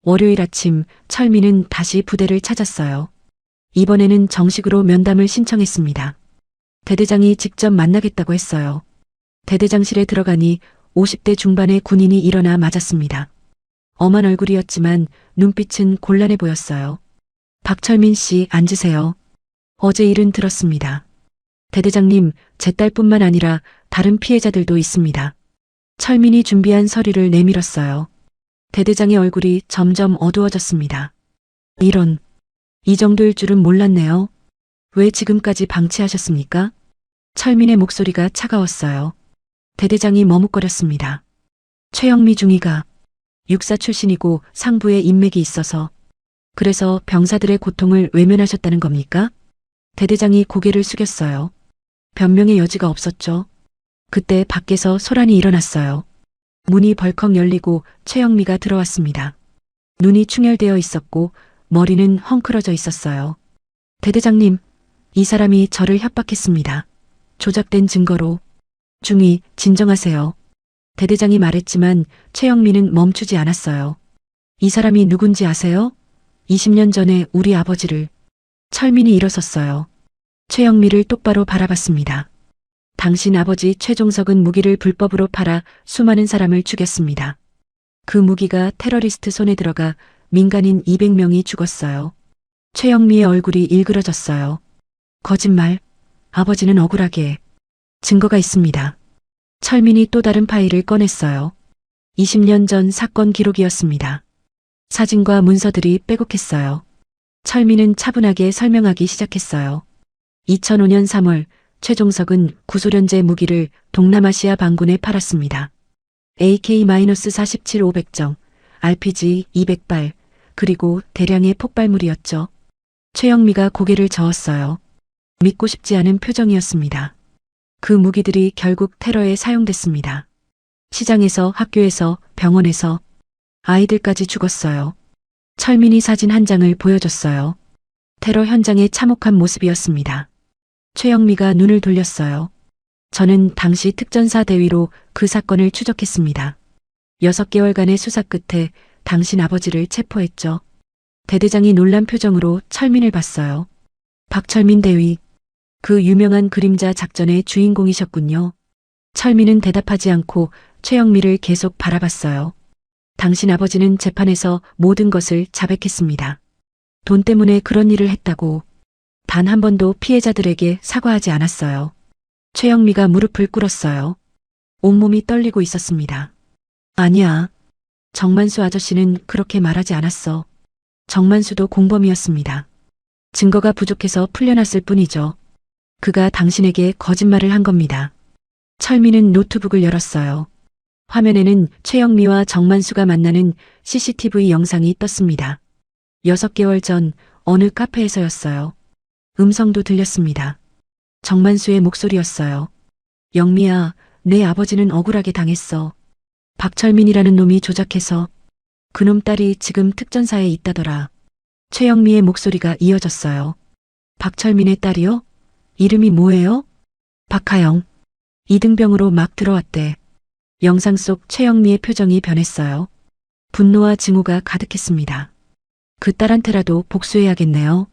월요일 아침 철민은 다시 부대를 찾았어요. 이번에는 정식으로 면담을 신청했습니다. 대대장이 직접 만나겠다고 했어요. 대대장실에 들어가니 50대 중반의 군인이 일어나 맞았습니다. 엄한 얼굴이었지만 눈빛은 곤란해 보였어요. 박철민 씨, 앉으세요. 어제 일은 들었습니다. 대대장님, 제 딸뿐만 아니라 다른 피해자들도 있습니다. 철민이 준비한 서류를 내밀었어요. 대대장의 얼굴이 점점 어두워졌습니다. 이런, 이 정도일 줄은 몰랐네요. 왜 지금까지 방치하셨습니까? 철민의 목소리가 차가웠어요. 대대장이 머뭇거렸습니다. 최영미 중위가 육사 출신이고 상부에 인맥이 있어서 그래서 병사들의 고통을 외면하셨다는 겁니까? 대대장이 고개를 숙였어요. 변명의 여지가 없었죠. 그때 밖에서 소란이 일어났어요. 문이 벌컥 열리고 최영미가 들어왔습니다. 눈이 충혈되어 있었고 머리는 헝클어져 있었어요. 대대장님, 이 사람이 저를 협박했습니다. 조작된 증거로. 중위, 진정하세요. 대대장이 말했지만 최영미는 멈추지 않았어요. 이 사람이 누군지 아세요? 20년 전에 우리 아버지를. 철민이 일어섰어요. 최영미를 똑바로 바라봤습니다. 당신 아버지 최종석은 무기를 불법으로 팔아 수많은 사람을 죽였습니다. 그 무기가 테러리스트 손에 들어가 민간인 200명이 죽었어요. 최영미의 얼굴이 일그러졌어요. 거짓말. 아버지는 억울하게. 증거가 있습니다. 철민이 또 다른 파일을 꺼냈어요. 20년 전 사건 기록이었습니다. 사진과 문서들이 빼곡했어요. 철민은 차분하게 설명하기 시작했어요. 2005년 3월 최종석은 구소련제 무기를 동남아시아 반군에 팔았습니다. AK-47 500정, RPG 200발, 그리고 대량의 폭발물이었죠. 최영미가 고개를 저었어요. 믿고 싶지 않은 표정이었습니다. 그 무기들이 결국 테러에 사용됐습니다. 시장에서, 학교에서, 병원에서, 아이들까지 죽었어요. 철민이 사진 한 장을 보여줬어요. 테러 현장의 참혹한 모습이었습니다. 최영미가 눈을 돌렸어요. 저는 당시 특전사 대위로 그 사건을 추적했습니다. 6개월간의 수사 끝에 당신 아버지를 체포했죠. 대대장이 놀란 표정으로 철민을 봤어요. 박철민 대위, 그 유명한 그림자 작전의 주인공이셨군요. 철민은 대답하지 않고 최영미를 계속 바라봤어요. 당신 아버지는 재판에서 모든 것을 자백했습니다. 돈 때문에 그런 일을 했다고. 단 한 번도 피해자들에게 사과하지 않았어요. 최영미가 무릎을 꿇었어요. 온몸이 떨리고 있었습니다. 아니야. 정만수 아저씨는 그렇게 말하지 않았어. 정만수도 공범이었습니다. 증거가 부족해서 풀려났을 뿐이죠. 그가 당신에게 거짓말을 한 겁니다. 철민은 노트북을 열었어요. 화면에는 최영미와 정만수가 만나는 CCTV 영상이 떴습니다. 6개월 전 어느 카페에서였어요. 음성도 들렸습니다. 정만수의 목소리였어요. 영미야, 내 아버지는 억울하게 당했어. 박철민이라는 놈이 조작해서. 그놈 딸이 지금 특전사에 있다더라. 최영미의 목소리가 이어졌어요. 박철민의 딸이요? 이름이 뭐예요? 박하영. 이등병으로 막 들어왔대. 영상 속 최영미의 표정이 변했어요. 분노와 증오가 가득했습니다. 그 딸한테라도 복수해야겠네요.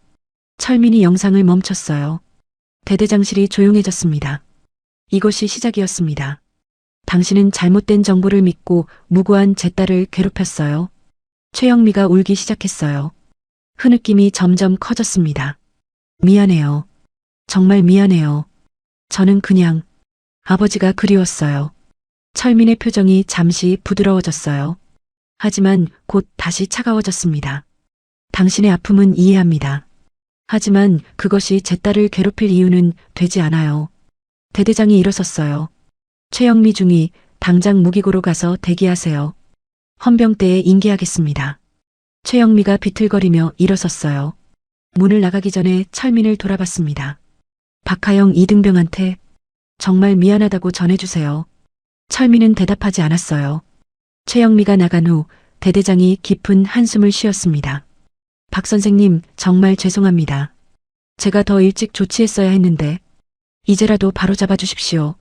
철민이 영상을 멈췄어요. 대대장실이 조용해졌습니다. 이것이 시작이었습니다. 당신은 잘못된 정보를 믿고 무고한 제 딸을 괴롭혔어요. 최영미가 울기 시작했어요. 흐느낌이 점점 커졌습니다. 미안해요. 정말 미안해요. 저는 그냥 아버지가 그리웠어요. 철민의 표정이 잠시 부드러워졌어요. 하지만 곧 다시 차가워졌습니다. 당신의 아픔은 이해합니다. 하지만 그것이 제 딸을 괴롭힐 이유는 되지 않아요. 대대장이 일어섰어요. 최영미 중위, 당장 무기고로 가서 대기하세요. 헌병대에 인계하겠습니다. 최영미가 비틀거리며 일어섰어요. 문을 나가기 전에 철민을 돌아봤습니다. 박하영 이등병한테 정말 미안하다고 전해주세요. 철민은 대답하지 않았어요. 최영미가 나간 후 대대장이 깊은 한숨을 쉬었습니다. 박 선생님, 정말 죄송합니다. 제가 더 일찍 조치했어야 했는데 이제라도 바로잡아 주십시오.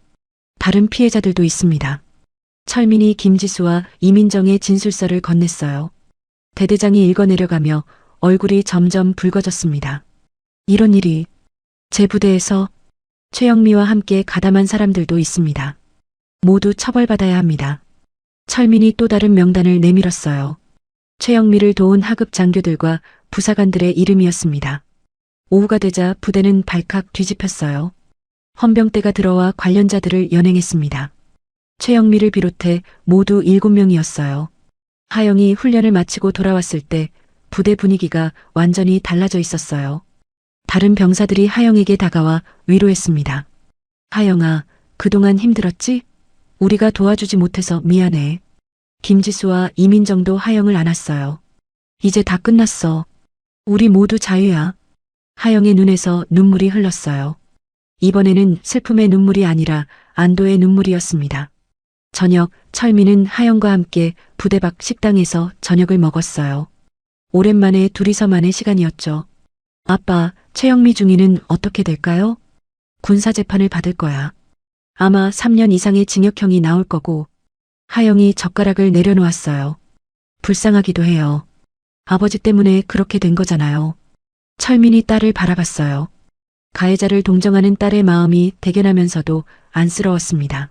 다른 피해자들도 있습니다. 철민이 김지수와 이민정의 진술서를 건넸어요. 대대장이 읽어내려가며 얼굴이 점점 붉어졌습니다. 이런 일이 제 부대에서 최영미와 함께 가담한 사람들도 있습니다. 모두 처벌받아야 합니다. 철민이 또 다른 명단을 내밀었어요. 최영미를 도운 하급 장교들과 부사관들의 이름이었습니다. 오후가 되자 부대는 발칵 뒤집혔어요. 헌병대가 들어와 관련자들을 연행했습니다. 최영미를 비롯해 모두 7명이었어요. 하영이 훈련을 마치고 돌아왔을 때 부대 분위기가 완전히 달라져 있었어요. 다른 병사들이 하영에게 다가와 위로했습니다. 하영아, 그동안 힘들었지? 우리가 도와주지 못해서 미안해. 김지수와 이민정도 하영을 안았어요. 이제 다 끝났어. 우리 모두 자유야. 하영의 눈에서 눈물이 흘렀어요. 이번에는 슬픔의 눈물이 아니라 안도의 눈물이었습니다. 저녁, 철민은 하영과 함께 부대 밖 식당에서 저녁을 먹었어요. 오랜만에 둘이서만의 시간이었죠. 아빠, 최영미 중위는 어떻게 될까요? 군사재판을 받을 거야. 아마 3년 이상의 징역형이 나올 거고. 하영이 젓가락을 내려놓았어요. 불쌍하기도 해요. 아버지 때문에 그렇게 된 거잖아요. 철민이 딸을 바라봤어요. 가해자를 동정하는 딸의 마음이 대견하면서도 안쓰러웠습니다.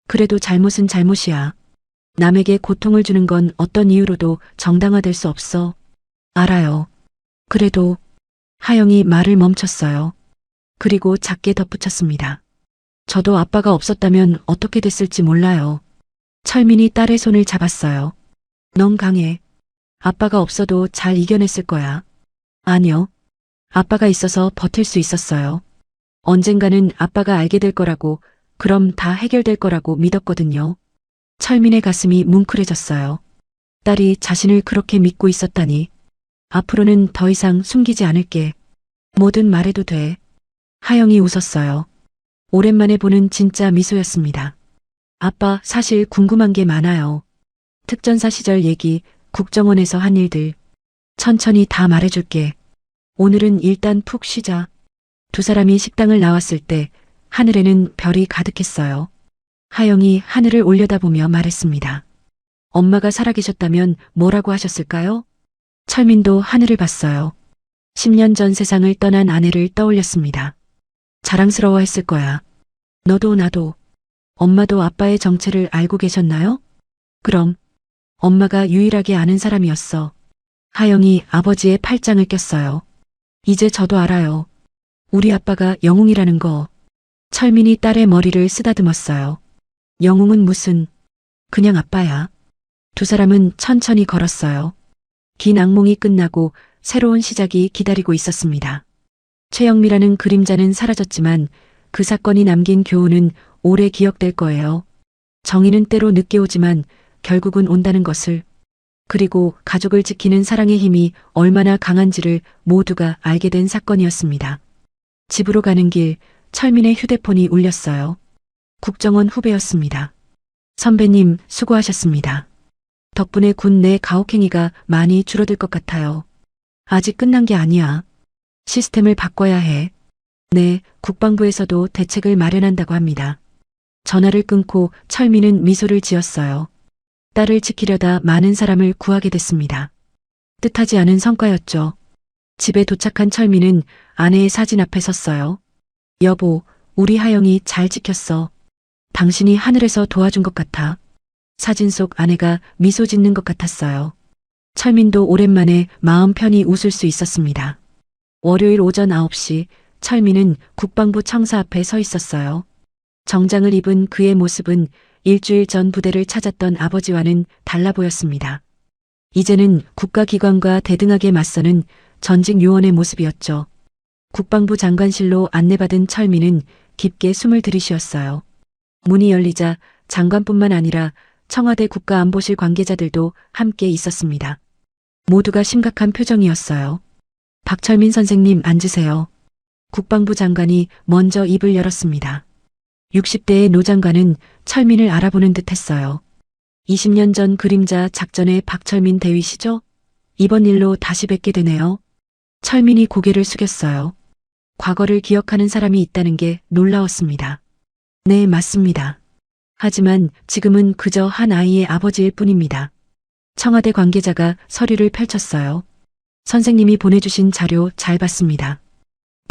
그래도 잘못은 잘못이야. 남에게 고통을 주는 건 어떤 이유로도 정당화될 수 없어. 알아요. 그래도 하영이 말을 멈췄어요. 그리고 작게 덧붙였습니다. 저도 아빠가 없었다면 어떻게 됐을지 몰라요. 철민이 딸의 손을 잡았어요. 넌 강해. 아빠가 없어도 잘 이겨냈을 거야. 아니요. 아빠가 있어서 버틸 수 있었어요. 언젠가는 아빠가 알게 될 거라고, 그럼 다 해결될 거라고 믿었거든요. 철민의 가슴이 뭉클해졌어요. 딸이 자신을 그렇게 믿고 있었다니. 앞으로는 더 이상 숨기지 않을게. 뭐든 말해도 돼. 하영이 웃었어요. 오랜만에 보는 진짜 미소였습니다. 아빠, 사실 궁금한 게 많아요. 특전사 시절 얘기, 국정원에서 한 일들. 천천히 다 말해줄게. 오늘은 일단 푹 쉬자. 두 사람이 식당을 나왔을 때 하늘에는 별이 가득했어요. 하영이 하늘을 올려다보며 말했습니다. 엄마가 살아계셨다면 뭐라고 하셨을까요? 철민도 하늘을 봤어요. 10년 전 세상을 떠난 아내를 떠올렸습니다. 자랑스러워했을 거야. 너도 나도. 엄마도 아빠의 정체를 알고 계셨나요? 그럼 엄마가 유일하게 아는 사람이었어. 하영이 아버지의 팔짱을 꼈어요. 이제 저도 알아요. 우리 아빠가 영웅이라는 거. 철민이 딸의 머리를 쓰다듬었어요. 영웅은 무슨, 그냥 아빠야. 두 사람은 천천히 걸었어요. 긴 악몽이 끝나고 새로운 시작이 기다리고 있었습니다. 최영미라는 그림자는 사라졌지만 그 사건이 남긴 교훈은 오래 기억될 거예요. 정의는 때로 늦게 오지만 결국은 온다는 것을. 그리고 가족을 지키는 사랑의 힘이 얼마나 강한지를 모두가 알게 된 사건이었습니다. 집으로 가는 길, 철민의 휴대폰이 울렸어요. 국정원 후배였습니다. 선배님, 수고하셨습니다. 덕분에 군 내 가혹행위가 많이 줄어들 것 같아요. 아직 끝난 게 아니야. 시스템을 바꿔야 해. 네, 국방부에서도 대책을 마련한다고 합니다. 전화를 끊고 철민은 미소를 지었어요. 딸을 지키려다 많은 사람을 구하게 됐습니다. 뜻하지 않은 성과였죠. 집에 도착한 철민은 아내의 사진 앞에 섰어요. 여보, 우리 하영이 잘 지켰어. 당신이 하늘에서 도와준 것 같아. 사진 속 아내가 미소 짓는 것 같았어요. 철민도 오랜만에 마음 편히 웃을 수 있었습니다. 월요일 오전 9시 철민은 국방부 청사 앞에 서 있었어요. 정장을 입은 그의 모습은 일주일 전 부대를 찾았던 아버지와는 달라 보였습니다. 이제는 국가기관과 대등하게 맞서는 전직 요원의 모습이었죠. 국방부 장관실로 안내받은 철민은 깊게 숨을 들이쉬었어요. 문이 열리자 장관뿐만 아니라 청와대 국가안보실 관계자들도 함께 있었습니다. 모두가 심각한 표정이었어요. 박철민 선생님 앉으세요. 국방부 장관이 먼저 입을 열었습니다. 60대의 노 장관은 철민을 알아보는 듯 했어요. 20년 전 그림자 작전의 박철민 대위시죠? 이번 일로 다시 뵙게 되네요. 철민이 고개를 숙였어요. 과거를 기억하는 사람이 있다는 게 놀라웠습니다. 네, 맞습니다. 하지만 지금은 그저 한 아이의 아버지일 뿐입니다. 청와대 관계자가 서류를 펼쳤어요. 선생님이 보내주신 자료 잘 봤습니다.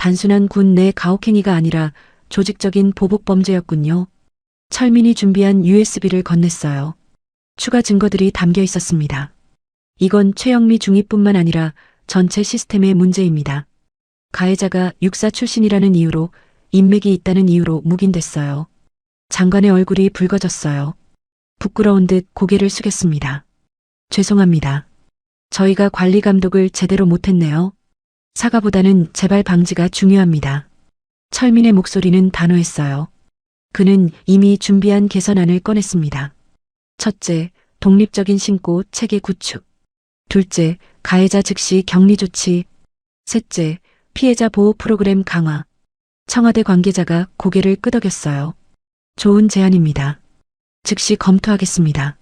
단순한 군 내 가혹행위가 아니라 조직적인 보복 범죄였군요. 철민이 준비한 USB를 건넸어요. 추가 증거들이 담겨 있었습니다. 이건 최영미 중위뿐만 아니라 전체 시스템의 문제입니다. 가해자가 육사 출신이라는 이유로 인맥이 있다는 이유로 묵인됐어요. 장관의 얼굴이 붉어졌어요. 부끄러운 듯 고개를 숙였습니다. 죄송합니다. 저희가 관리 감독을 제대로 못했네요. 사과보다는 재발 방지가 중요합니다. 철민의 목소리는 단호했어요. 그는 이미 준비한 개선안을 꺼냈습니다. 첫째, 독립적인 신고 체계 구축. 둘째, 가해자 즉시 격리 조치. 셋째, 피해자 보호 프로그램 강화. 청와대 관계자가 고개를 끄덕였어요. 좋은 제안입니다. 즉시 검토하겠습니다.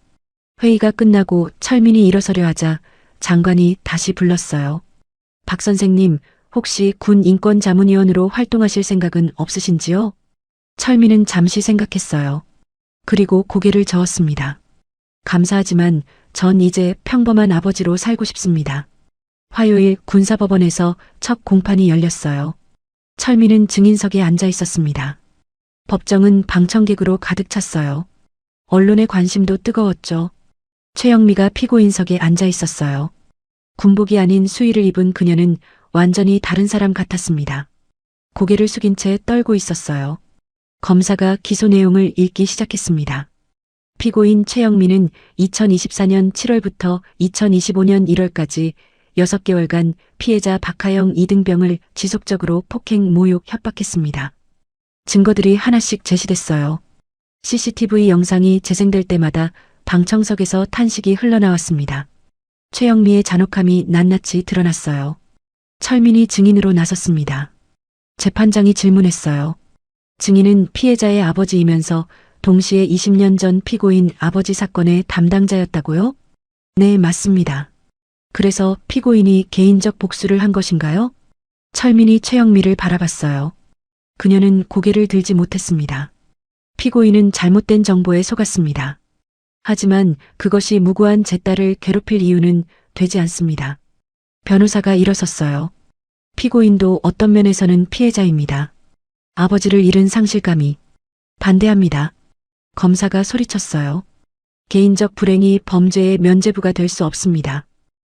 회의가 끝나고 철민이 일어서려 하자 장관이 다시 불렀어요. 박 선생님, 혹시 군 인권자문위원으로 활동하실 생각은 없으신지요? 철민은 잠시 생각했어요. 그리고 고개를 저었습니다. 감사하지만 전 이제 평범한 아버지로 살고 싶습니다. 화요일 군사법원에서 첫 공판이 열렸어요. 철민은 증인석에 앉아 있었습니다. 법정은 방청객으로 가득 찼어요. 언론의 관심도 뜨거웠죠. 최영미가 피고인석에 앉아 있었어요. 군복이 아닌 수의를 입은 그녀는 완전히 다른 사람 같았습니다. 고개를 숙인 채 떨고 있었어요. 검사가 기소 내용을 읽기 시작했습니다. 피고인 최영미는 2024년 7월부터 2025년 1월까지 6개월간 피해자 박하영 이등병을 지속적으로 폭행, 모욕, 협박했습니다. 증거들이 하나씩 제시됐어요. CCTV 영상이 재생될 때마다 방청석에서 탄식이 흘러나왔습니다. 최영미의 잔혹함이 낱낱이 드러났어요. 철민이 증인으로 나섰습니다. 재판장이 질문했어요. 증인은 피해자의 아버지이면서 동시에 20년 전 피고인 아버지 사건의 담당자였다고요? 네, 맞습니다. 그래서 피고인이 개인적 복수를 한 것인가요? 철민이 최영미를 바라봤어요. 그녀는 고개를 들지 못했습니다. 피고인은 잘못된 정보에 속았습니다. 하지만 그것이 무고한 제 딸을 괴롭힐 이유는 되지 않습니다. 변호사가 일어섰어요. 피고인도 어떤 면에서는 피해자입니다. 아버지를 잃은 상실감이. 반대합니다. 검사가 소리쳤어요. 개인적 불행이 범죄의 면죄부가 될 수 없습니다.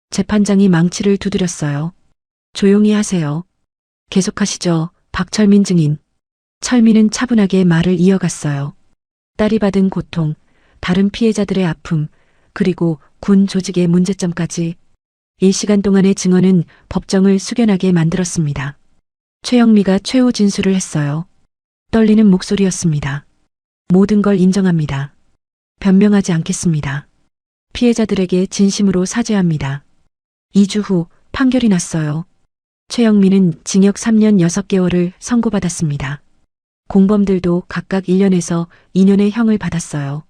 재판장이 망치를 두드렸어요. 조용히 하세요. 계속하시죠, 박철민 증인. 철민은 차분하게 말을 이어갔어요. 딸이 받은 고통, 다른 피해자들의 아픔, 그리고 군 조직의 문제점까지 1시간 동안의 증언은 법정을 숙연하게 만들었습니다. 최영미가 최후 진술을 했어요. 떨리는 목소리였습니다. 모든 걸 인정합니다. 변명하지 않겠습니다. 피해자들에게 진심으로 사죄합니다. 2주 후 판결이 났어요. 최영미는 징역 3년 6개월을 선고받았습니다. 공범들도 각각 1년에서 2년의 형을 받았어요.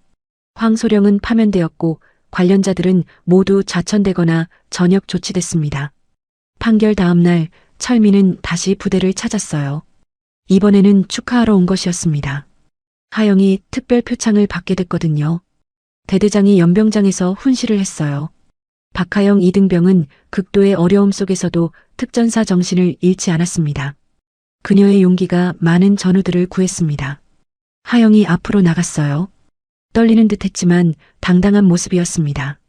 황소령은 파면되었고 관련자들은 모두 좌천되거나 전역 조치됐습니다. 판결 다음 날 철민은 다시 부대를 찾았어요. 이번에는 축하하러 온 것이었습니다. 하영이 특별 표창을 받게 됐거든요. 대대장이 연병장에서 훈시를 했어요. 박하영 이등병은 극도의 어려움 속에서도 특전사 정신을 잃지 않았습니다. 그녀의 용기가 많은 전우들을 구했습니다. 하영이 앞으로 나갔어요. 떨리는 듯 했지만 당당한 모습이었습니다.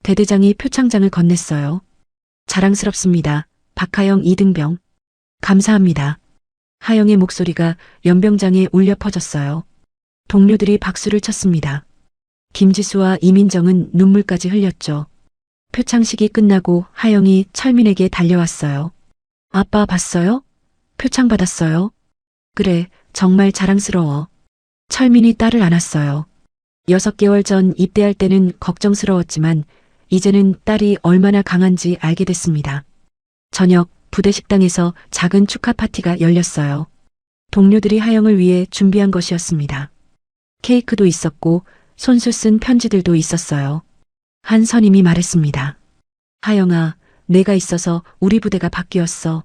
대대장이 표창장을 건넸어요. 자랑스럽습니다. 박하영 이등병. 감사합니다. 하영의 목소리가 연병장에 울려 퍼졌어요. 동료들이 박수를 쳤습니다. 김지수와 이민정은 눈물까지 흘렸죠. 표창식이 끝나고 하영이 철민에게 달려왔어요. 아빠 봤어요? 표창 받았어요? 그래, 정말 자랑스러워. 철민이 딸을 안았어요. 6개월 전 입대할 때는 걱정스러웠지만 이제는 딸이 얼마나 강한지 알게 됐습니다. 저녁 부대 식당에서 작은 축하 파티가 열렸어요. 동료들이 하영을 위해 준비한 것이었습니다. 케이크도 있었고 손수 쓴 편지들도 있었어요. 한 선임이 말했습니다. 하영아, 내가 있어서 우리 부대가 바뀌었어.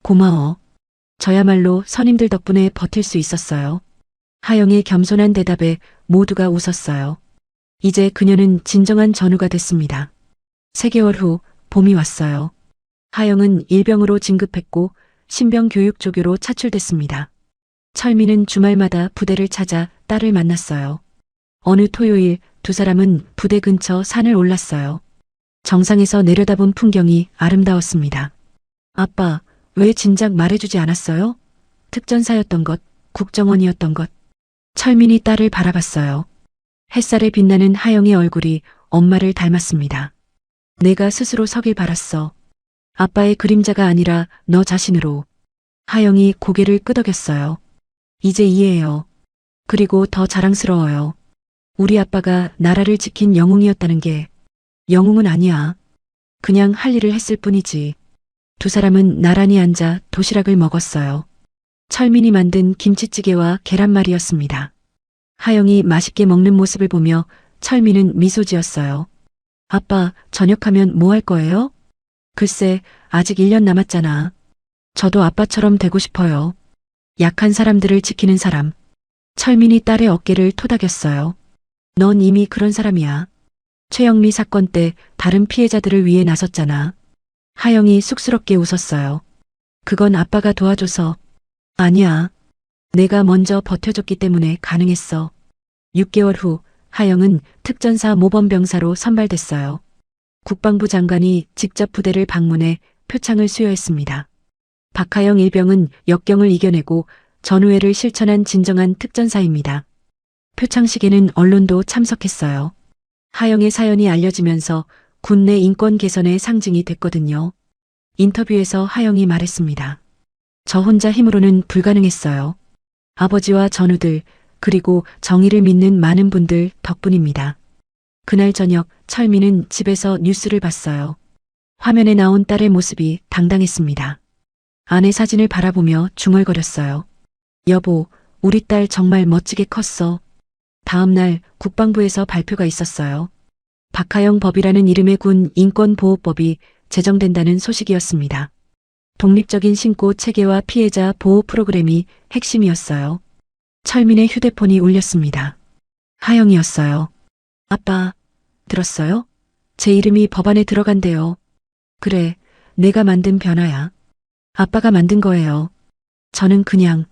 고마워. 저야말로 선임들 덕분에 버틸 수 있었어요. 하영의 겸손한 대답에 모두가 웃었어요. 이제 그녀는 진정한 전우가 됐습니다. 3개월 후 봄이 왔어요. 하영은 일병으로 진급했고 신병교육조교로 차출됐습니다. 철민은 주말마다 부대를 찾아 딸을 만났어요. 어느 토요일 두 사람은 부대 근처 산을 올랐어요. 정상에서 내려다본 풍경이 아름다웠습니다. 아빠, 왜 진작 말해주지 않았어요? 특전사였던 것, 국정원이었던 것. 철민이 딸을 바라봤어요. 햇살에 빛나는 하영의 얼굴이 엄마를 닮았습니다. 내가 스스로 서길 바랐어. 아빠의 그림자가 아니라 너 자신으로. 하영이 고개를 끄덕였어요. 이제 이해해요. 그리고 더 자랑스러워요. 우리 아빠가 나라를 지킨 영웅이었다는 게 영웅은 아니야. 그냥 할 일을 했을 뿐이지. 두 사람은 나란히 앉아 도시락을 먹었어요. 철민이 만든 김치찌개와 계란말이였습니다. 하영이 맛있게 먹는 모습을 보며 철민은 미소 지었어요. 아빠, 전역하면 뭐 할 거예요? 글쎄, 아직 1년 남았잖아. 저도 아빠처럼 되고 싶어요. 약한 사람들을 지키는 사람. 철민이 딸의 어깨를 토닥였어요. 넌 이미 그런 사람이야. 최영미 사건 때 다른 피해자들을 위해 나섰잖아. 하영이 쑥스럽게 웃었어요. 그건 아빠가 도와줘서. 아니야. 내가 먼저 버텨줬기 때문에 가능했어. 6개월 후 하영은 특전사 모범병사로 선발됐어요. 국방부 장관이 직접 부대를 방문해 표창을 수여했습니다. 박하영 일병은 역경을 이겨내고 전우회를 실천한 진정한 특전사입니다. 표창식에는 언론도 참석했어요. 하영의 사연이 알려지면서 군내 인권 개선의 상징이 됐거든요. 인터뷰에서 하영이 말했습니다. 저 혼자 힘으로는 불가능했어요. 아버지와 전우들, 그리고 정의를 믿는 많은 분들 덕분입니다. 그날 저녁 철민은 집에서 뉴스를 봤어요. 화면에 나온 딸의 모습이 당당했습니다. 아내 사진을 바라보며 중얼거렸어요. 여보, 우리 딸 정말 멋지게 컸어. 다음 날 국방부에서 발표가 있었어요. 박하영 법이라는 이름의 군 인권보호법이 제정된다는 소식이었습니다. 독립적인 신고 체계와 피해자 보호 프로그램이 핵심이었어요. 철민의 휴대폰이 울렸습니다. 하영이었어요. 아빠, 들었어요? 제 이름이 법안에 들어간대요. 그래, 내가 만든 변화야. 아빠가 만든 거예요. 저는 그냥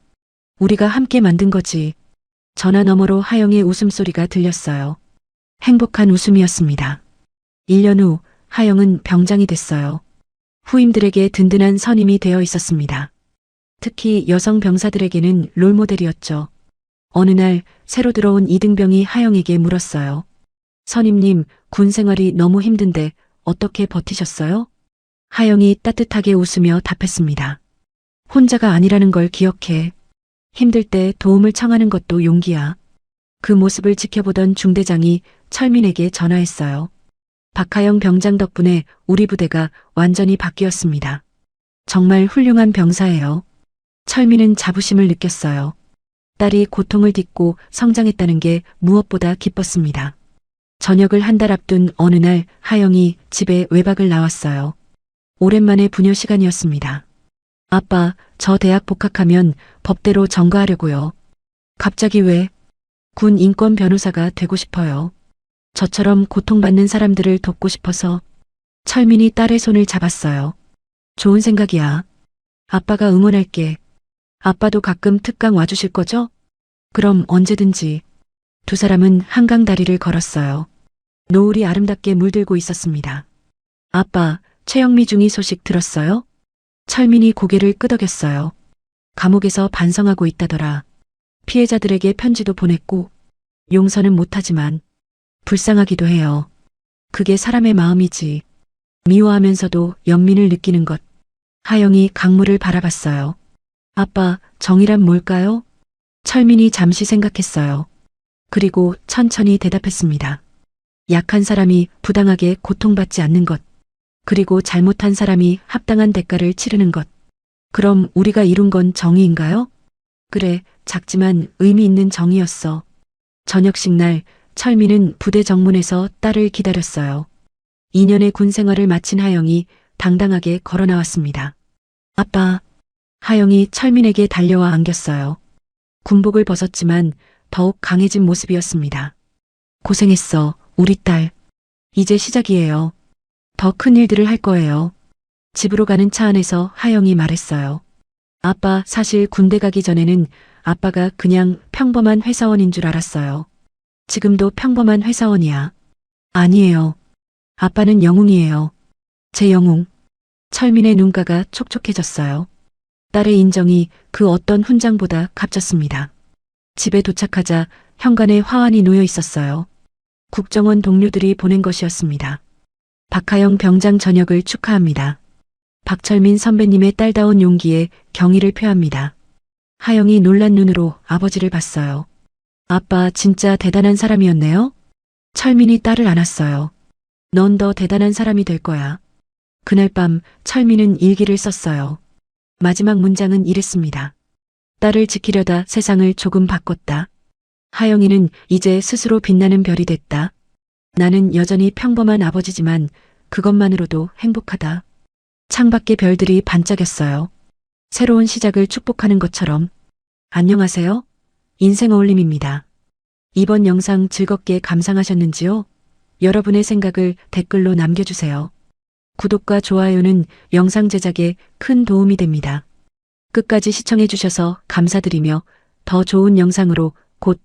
우리가 함께 만든 거지. 전화 너머로 하영의 웃음소리가 들렸어요. 행복한 웃음이었습니다. 1년 후 하영은 병장이 됐어요. 후임들에게 든든한 선임이 되어 있었습니다. 특히 여성 병사들에게는 롤모델이었죠. 어느 날 새로 들어온 이등병이 하영에게 물었어요. 선임님, 군 생활이 너무 힘든데 어떻게 버티셨어요? 하영이 따뜻하게 웃으며 답했습니다. 혼자가 아니라는 걸 기억해. 힘들 때 도움을 청하는 것도 용기야. 그 모습을 지켜보던 중대장이 철민에게 전화했어요. 박하영 병장 덕분에 우리 부대가 완전히 바뀌었습니다. 정말 훌륭한 병사예요. 철민은 자부심을 느꼈어요. 딸이 고통을 딛고 성장했다는 게 무엇보다 기뻤습니다. 저녁을 한 달 앞둔 어느 날 하영이 집에 외박을 나왔어요. 오랜만에 부녀 시간이었습니다. 아빠, 저 대학 복학하면 법대로 전과하려고요. 갑자기 왜? 군 인권 변호사가 되고 싶어요. 저처럼 고통받는 사람들을 돕고 싶어서. 철민이 딸의 손을 잡았어요. 좋은 생각이야. 아빠가 응원할게. 아빠도 가끔 특강 와주실 거죠? 그럼 언제든지. 두 사람은 한강 다리를 걸었어요. 노을이 아름답게 물들고 있었습니다. 아빠, 최영미 중위 소식 들었어요? 철민이 고개를 끄덕였어요. 감옥에서 반성하고 있다더라. 피해자들에게 편지도 보냈고, 용서는 못하지만, 불쌍하기도 해요. 그게 사람의 마음이지. 미워하면서도 연민을 느끼는 것. 하영이 강물을 바라봤어요. 아빠, 정의란 뭘까요? 철민이 잠시 생각했어요. 그리고 천천히 대답했습니다. 약한 사람이 부당하게 고통받지 않는 것. 그리고 잘못한 사람이 합당한 대가를 치르는 것. 그럼 우리가 이룬 건 정의인가요? 그래, 작지만 의미 있는 정의였어. 저녁식 날 철민은 부대 정문에서 딸을 기다렸어요. 2년의 군 생활을 마친 하영이 당당하게 걸어 나왔습니다. 아빠. 하영이 철민에게 달려와 안겼어요. 군복을 벗었지만 더욱 강해진 모습이었습니다. 고생했어, 우리 딸. 이제 시작이에요. 더 큰 일들을 할 거예요. 집으로 가는 차 안에서 하영이 말했어요. 아빠 사실 군대 가기 전에는 아빠가 그냥 평범한 회사원인 줄 알았어요. 지금도 평범한 회사원이야. 아니에요. 아빠는 영웅이에요. 제 영웅. 철민의 눈가가 촉촉해졌어요. 딸의 인정이 그 어떤 훈장보다 값졌습니다. 집에 도착하자 현관에 화환이 놓여 있었어요. 국정원 동료들이 보낸 것이었습니다. 박하영 병장 전역을 축하합니다. 박철민 선배님의 딸다운 용기에 경의를 표합니다. 하영이 놀란 눈으로 아버지를 봤어요. 아빠 진짜 대단한 사람이었네요. 철민이 딸을 안았어요. 넌 더 대단한 사람이 될 거야. 그날 밤 철민은 일기를 썼어요. 마지막 문장은 이랬습니다. 딸을 지키려다 세상을 조금 바꿨다. 하영이는 이제 스스로 빛나는 별이 됐다. 나는 여전히 평범한 아버지지만 그것만으로도 행복하다. 창밖의 별들이 반짝였어요. 새로운 시작을 축복하는 것처럼. 안녕하세요. 인생 어울림입니다. 이번 영상 즐겁게 감상하셨는지요? 여러분의 생각을 댓글로 남겨주세요. 구독과 좋아요는 영상 제작에 큰 도움이 됩니다. 끝까지 시청해주셔서 감사드리며 더 좋은 영상으로 곧